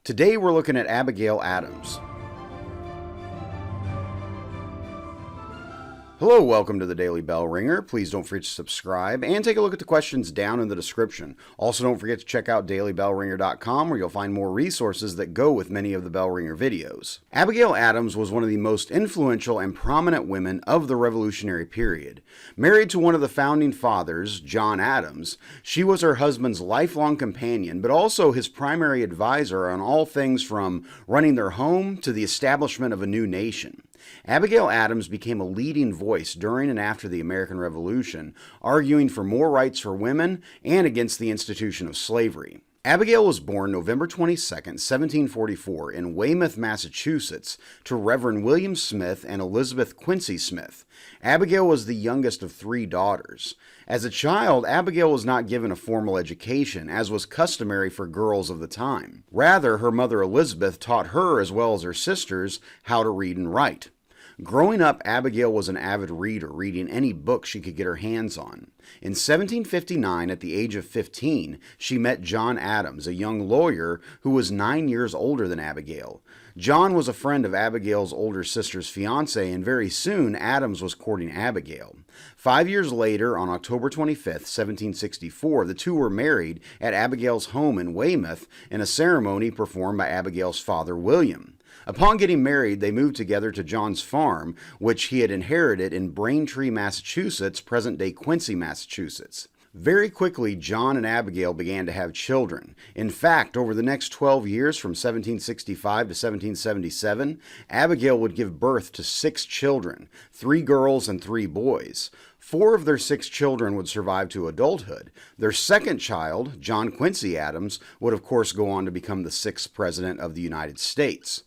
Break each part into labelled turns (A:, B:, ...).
A: Today we're looking at Abigail Adams. Hello, welcome to the Daily Bellringer. Please don't forget to subscribe and take a look at the questions down in the description. Also, don't forget to check out dailybellringer.com where you'll find more resources that go with many of the Bellringer videos. Abigail Adams was one of the most influential and prominent women of the Revolutionary period. Married to one of the founding fathers, John Adams, she was her husband's lifelong companion, but also his primary advisor on all things from running their home to the establishment of a new nation. Abigail Adams became a leading voice during and after the American Revolution, arguing for more rights for women and against the institution of slavery. Abigail was born November 22, 1744, in Weymouth, Massachusetts, to Reverend William Smith and Elizabeth Quincy Smith. Abigail was the youngest of 3 daughters. As a child, Abigail was not given a formal education, as was customary for girls of the time. Rather, her mother Elizabeth taught her, as well as her sisters, how to read and write. Growing up, Abigail was an avid reader, reading any book she could get her hands on. In 1759, at the age of 15, she met John Adams, a young lawyer who was 9 years older than Abigail. John was a friend of Abigail's older sister's fiancé, and very soon Adams was courting Abigail. 5 years later, on October 25, 1764, the two were married at Abigail's home in Weymouth in a ceremony performed by Abigail's father, William. Upon getting married, they moved together to John's farm, which he had inherited in Braintree, Massachusetts, present-day Quincy, Massachusetts. Very quickly, John and Abigail began to have children. In fact, over the next 12 years, from 1765 to 1777, Abigail would give birth to 6 children, 3 girls and 3 boys. 4 of their 6 children would survive to adulthood. Their second child, John Quincy Adams, would of course go on to become the 6th President of the United States.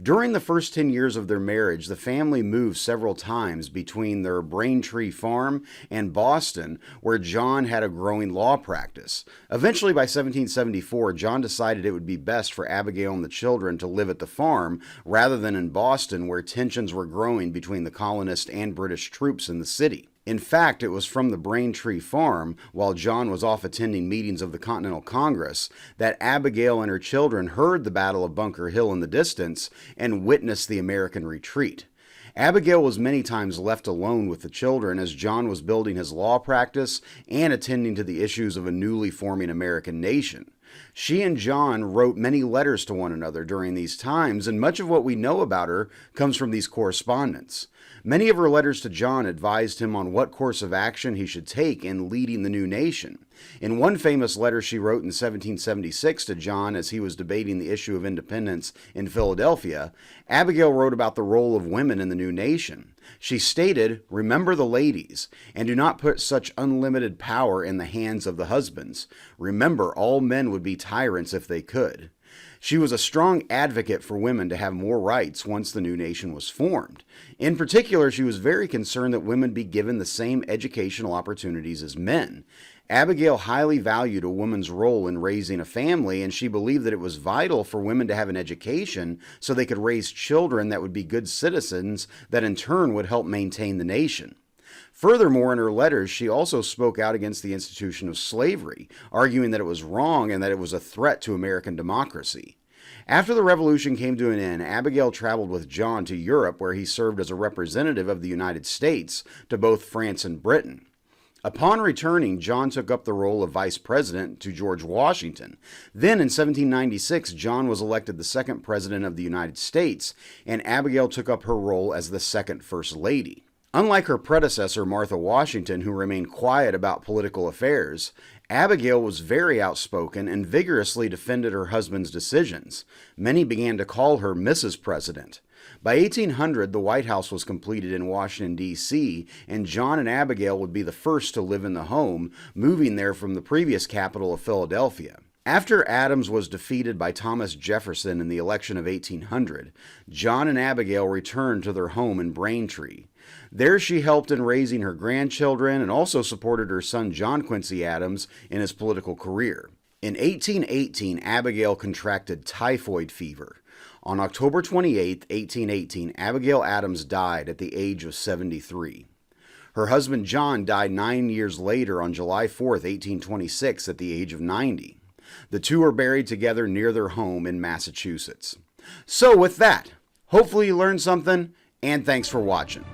A: During the first 10 years of their marriage, the family moved several times between their Braintree farm and Boston, where John had a growing law practice. Eventually, by 1774, John decided it would be best for Abigail and the children to live at the farm rather than in Boston, where tensions were growing between the colonists and British troops in the city. In fact, it was from the Braintree farm, while John was off attending meetings of the Continental Congress, that Abigail and her children heard the Battle of Bunker Hill in the distance and witnessed the American retreat. Abigail was many times left alone with the children as John was building his law practice and attending to the issues of a newly forming American nation. She and John wrote many letters to one another during these times, and much of what we know about her comes from these correspondence. Many of her letters to John advised him on what course of action he should take in leading the new nation. In one famous letter she wrote in 1776 to John as he was debating the issue of independence in Philadelphia, Abigail wrote about the role of women in the new nation. She stated, "Remember the ladies, and do not put such unlimited power in the hands of the husbands. Remember, all men would be tyrants if they could." She was a strong advocate for women to have more rights once the new nation was formed. In particular, she was very concerned that women be given the same educational opportunities as men. Abigail highly valued a woman's role in raising a family, and she believed that it was vital for women to have an education so they could raise children that would be good citizens that in turn would help maintain the nation. Furthermore, in her letters, she also spoke out against the institution of slavery, arguing that it was wrong and that it was a threat to American democracy. After the Revolution came to an end, Abigail traveled with John to Europe, where he served as a representative of the United States to both France and Britain. Upon returning, John took up the role of vice president to George Washington. Then in 1796, John was elected the 2nd President of the United States, and Abigail took up her role as the 2nd First Lady. Unlike her predecessor, Martha Washington, who remained quiet about political affairs, Abigail was very outspoken and vigorously defended her husband's decisions. Many began to call her Mrs. President. By 1800, the White House was completed in Washington, D.C., and John and Abigail would be the first to live in the home, moving there from the previous capital of Philadelphia. After Adams was defeated by Thomas Jefferson in the election of 1800, John and Abigail returned to their home in Braintree. There she helped in raising her grandchildren and also supported her son John Quincy Adams in his political career. In 1818, Abigail contracted typhoid fever. On October 28, 1818, Abigail Adams died at the age of 73. Her husband John died 9 years later on July 4, 1826, at the age of 90. The two are buried together near their home in Massachusetts. So with that, hopefully you learned something, and thanks for watching.